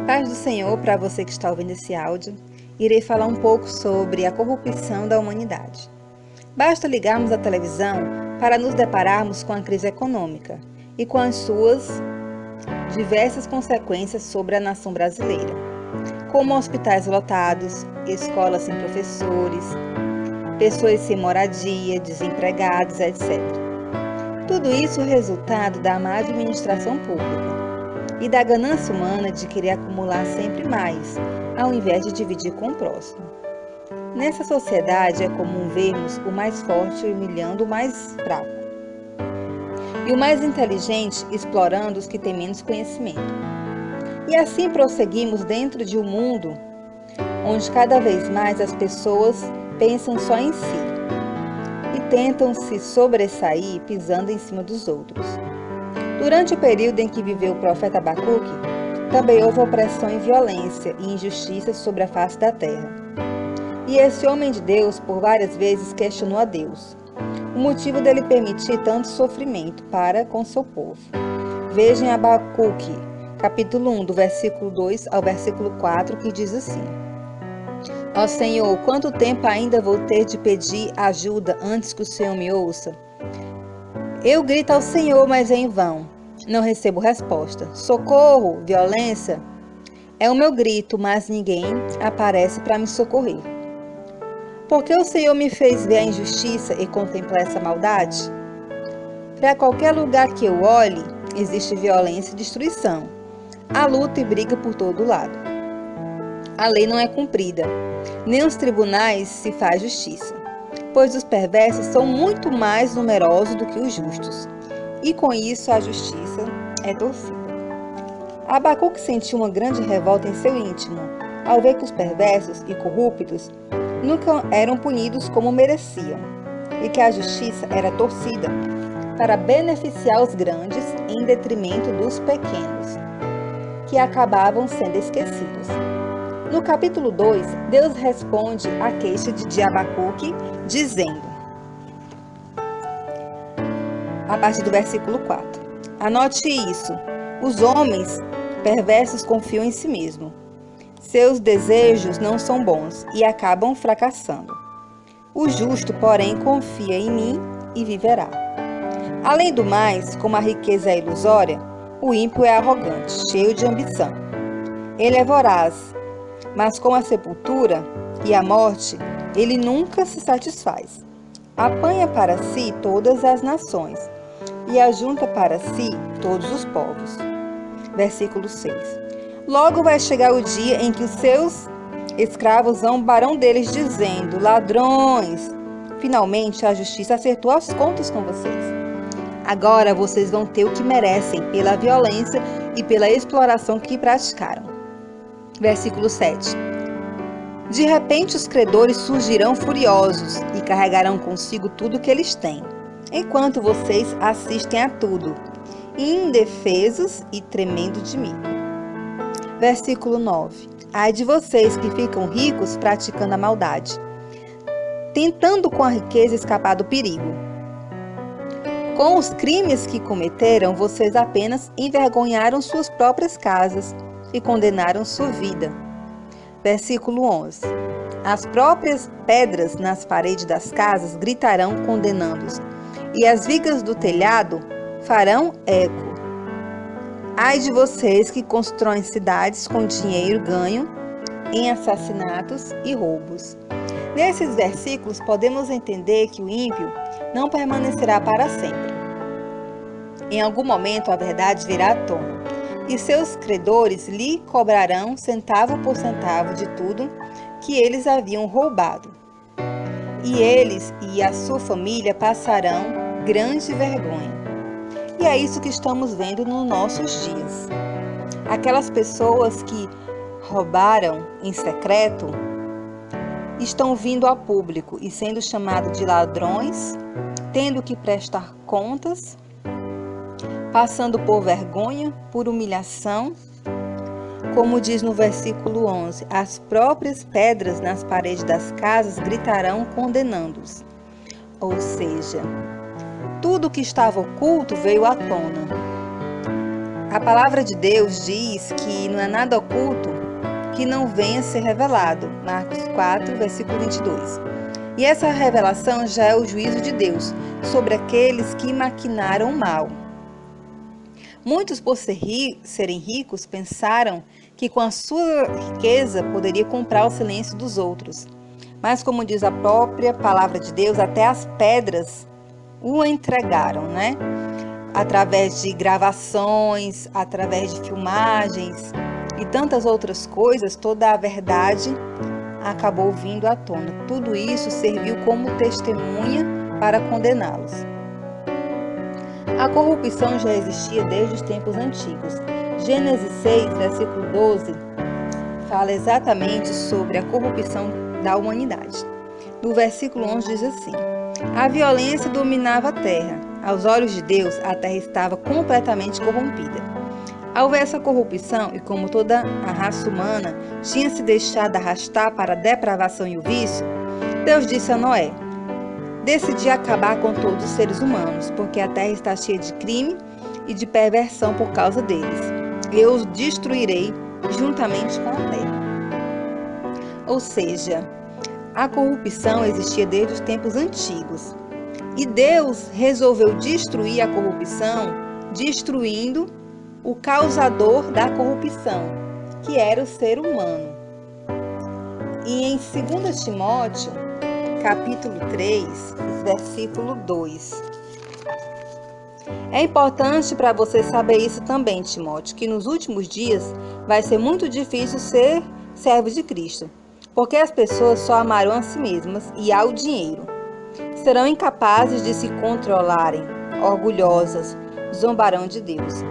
Paz do Senhor para você que está ouvindo esse áudio. Irei falar um pouco sobre a corrupção da humanidade. Basta ligarmos a televisão para nos depararmos com a crise econômica e com as suas diversas consequências sobre a nação brasileira, como hospitais lotados, escolas sem professores, pessoas sem moradia, desempregados, etc. Tudo isso é resultado da má administração pública e da ganância humana de querer acumular sempre mais, ao invés de dividir com o próximo. Nessa sociedade é comum vermos o mais forte humilhando o mais fraco e o mais inteligente explorando os que têm menos conhecimento. E assim prosseguimos dentro de um mundo onde cada vez mais as pessoas pensam só em si e tentam se sobressair pisando em cima dos outros. Durante o período em que viveu o profeta Abacuque, também houve opressão e violência e injustiça sobre a face da terra. E esse homem de Deus, por várias vezes, questionou a Deus o motivo dele permitir tanto sofrimento para com seu povo. Vejam Abacuque, capítulo 1, do versículo 2 ao versículo 4, que diz assim: Ó Senhor, quanto tempo ainda vou ter de pedir ajuda antes que o Senhor me ouça? Eu grito ao Senhor, mas é em vão. Não recebo resposta. Socorro, violência. É o meu grito, mas ninguém aparece para me socorrer. Por que o Senhor me fez ver a injustiça e contemplar essa maldade? Para qualquer lugar que eu olhe, existe violência e destruição. Há luta e briga por todo lado. A lei não é cumprida, nem os tribunais se faz justiça, pois os perversos são muito mais numerosos do que os justos, e com isso a justiça é torcida. Abacuque sentiu uma grande revolta em seu íntimo, ao ver que os perversos e corruptos nunca eram punidos como mereciam, e que a justiça era torcida para beneficiar os grandes em detrimento dos pequenos, que acabavam sendo esquecidos. No capítulo 2, Deus responde à queixa de Abacuque, dizendo, a partir do versículo 4, anote isso, os homens perversos confiam em si mesmos. Seus desejos não são bons e acabam fracassando. O justo, porém, confia em mim e viverá. Além do mais, como a riqueza é ilusória, o ímpio é arrogante, cheio de ambição. Ele é voraz, mas com a sepultura e a morte, ele nunca se satisfaz. Apanha para si todas as nações e ajunta para si todos os povos. Versículo 6. Logo vai chegar o dia em que os seus escravos zombarão deles, dizendo, ladrões! Finalmente a justiça acertou as contas com vocês. Agora vocês vão ter o que merecem pela violência e pela exploração que praticaram. Versículo 7. De repente os credores surgirão furiosos e carregarão consigo tudo que eles têm, enquanto vocês assistem a tudo, indefesos e tremendo de medo. Versículo 9. Ai de vocês que ficam ricos praticando a maldade, tentando com a riqueza escapar do perigo. Com os crimes que cometeram, vocês apenas envergonharam suas próprias casas e condenaram sua vida. Versículo 11. As próprias pedras nas paredes das casas gritarão condenando-os, e as vigas do telhado farão eco. Ai de vocês que constroem cidades com dinheiro ganho em assassinatos e roubos. Nesses versículos podemos entender que o ímpio não permanecerá para sempre. Em algum momento a verdade virá à tona, e seus credores lhe cobrarão centavo por centavo de tudo que eles haviam roubado. E eles e a sua família passarão grande vergonha. E é isso que estamos vendo nos nossos dias. Aquelas pessoas que roubaram em secreto estão vindo a público e sendo chamados de ladrões, tendo que prestar contas, passando por vergonha, por humilhação. Como diz no versículo 11, as próprias pedras nas paredes das casas gritarão condenando-os. Ou seja, tudo que estava oculto veio à tona. A palavra de Deus diz que não é nada oculto que não venha a ser revelado. Marcos 4, versículo 22. E essa revelação já é o juízo de Deus sobre aqueles que maquinaram o mal. Muitos, por serem ricos, pensaram que com a sua riqueza poderia comprar o silêncio dos outros. Mas, como diz a própria palavra de Deus, até as pedras o entregaram, né? Através de gravações, através de filmagens e tantas outras coisas, toda a verdade acabou vindo à tona. Tudo isso serviu como testemunha para condená-los. A corrupção já existia desde os tempos antigos. Gênesis 6, versículo 12, fala exatamente sobre a corrupção da humanidade. No versículo 11 diz assim: a violência dominava a terra. Aos olhos de Deus, a terra estava completamente corrompida. Ao ver essa corrupção, e como toda a raça humana tinha se deixado arrastar para a depravação e o vício, Deus disse a Noé: decidi acabar com todos os seres humanos, porque a terra está cheia de crime e de perversão por causa deles. Eu os destruirei juntamente com a terra. Ou seja, a corrupção existia desde os tempos antigos. E Deus resolveu destruir a corrupção, destruindo o causador da corrupção, que era o ser humano. E em 2 Timóteo, capítulo 3, versículo 2. É importante para você saber isso também, Timóteo, que nos últimos dias vai ser muito difícil ser servo de Cristo, porque as pessoas só amarão a si mesmas e ao dinheiro. Serão incapazes de se controlarem, orgulhosas, zombarão de Deus.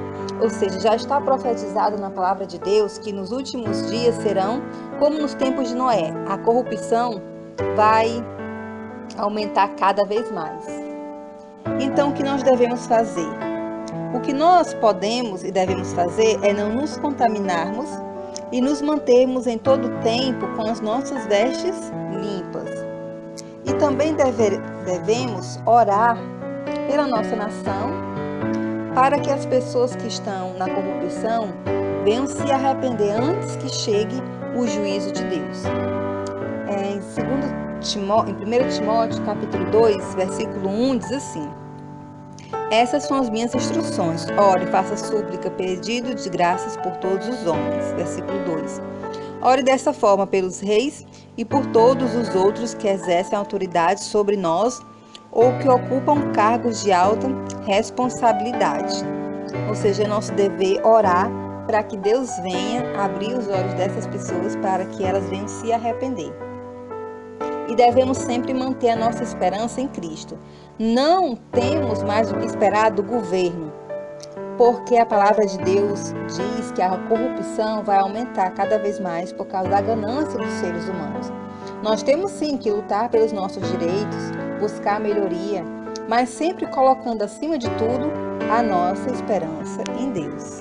Ou seja, já está profetizado na palavra de Deus que nos últimos dias serão como nos tempos de Noé. A corrupção vai aumentar cada vez mais. Então, o que nós devemos fazer? O que nós podemos e devemos fazer é não nos contaminarmos e nos mantermos em todo o tempo com as nossas vestes limpas. E também devemos orar pela nossa nação, para que as pessoas que estão na corrupção venham se arrepender antes que chegue o juízo de Deus. Em 1 Timóteo, capítulo 2, versículo 1, diz assim: essas são as minhas instruções. Ore, faça súplica, pedido de graças por todos os homens. Versículo 2. Ore dessa forma pelos reis e por todos os outros que exercem autoridade sobre nós ou que ocupam cargos de alta responsabilidade. Ou seja, é nosso dever orar para que Deus venha abrir os olhos dessas pessoas para que elas venham se arrepender. E devemos sempre manter a nossa esperança em Cristo. Não temos mais o que esperar do governo, porque a palavra de Deus diz que a corrupção vai aumentar cada vez mais por causa da ganância dos seres humanos. Nós temos sim que lutar pelos nossos direitos, buscar melhoria, mas sempre colocando acima de tudo a nossa esperança em Deus.